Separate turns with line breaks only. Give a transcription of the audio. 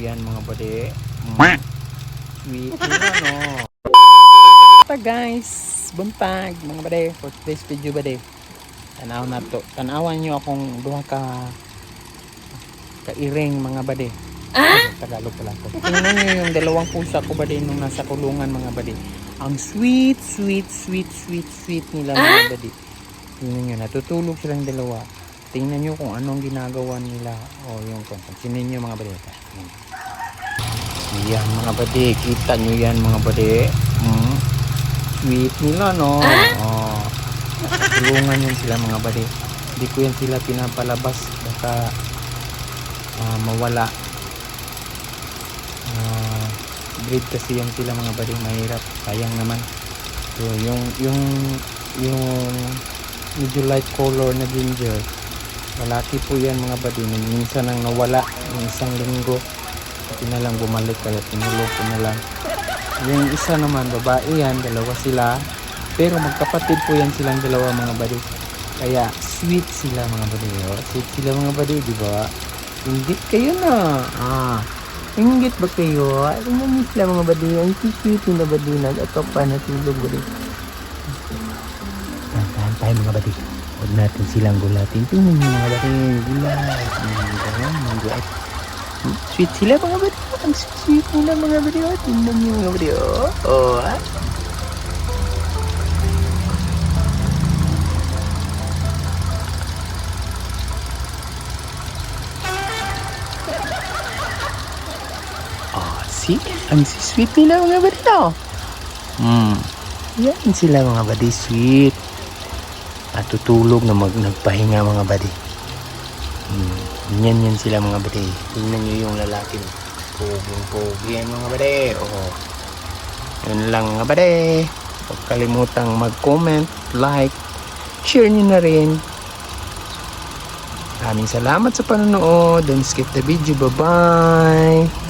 yan mga bade. Sweet nila no. Guys, buntag mga bade for today's video bade. Tanaw na to. Tanawan nyo akong duha ka kairing mga bade. Tagalog pala ko. Tingnan nyo yung dalawang pusa ko bade nung nasa kulungan mga bade. Ang sweet nila mga bade. Tingnan nyo, natutulog silang dalawa. Tingnan nyo kung anong ginagawa nila. O yung pansinin nyo mga bade. Yan mga bade, kita nyo yan mga bade. Sweet nila no. Tulungan yun sila mga bade. Hindi ko yan sila pinapalabas. Baka mawala. Breed kasi yan sila mga bade. Mahirap. Sayang naman. So yung medyo light color na ginger. Malaki po yan mga bade. Minsan nang nawala. Yung isang linggo. Pati na lang bumalik kaya tinulog ko na lang. Yung isa naman babae yan, dalawa sila, pero magkapatid po yan silang dalawa mga bade. Kaya sweet sila mga bade. Sweet sila mga bade, di ba? Inggit kayo na. Inggit ba kayo? Tingnan sila mga bade. Ang sweet na bade, nag-atok pa na tulog bade. Tahan tayo mga bade. Huwag natin silang gulatin. Tingnan nyo mga bade. Gulat. Sweet sila mga bade. Ang sweet nila mga bade. Tingnan nyo mga bade. See? Ang sweet nila mga bade. Yan sila mga bade. Sweet. At tutulog na nagpahinga mga bade. Yan sila mga bade. Tingnan nyo yung lalaki. Pogi yan mga bade. Yun lang mga bade. Huwag kalimutang mag-comment, like, share nyo na rin. Maraming salamat sa panonood. Don't skip the video. Bye bye.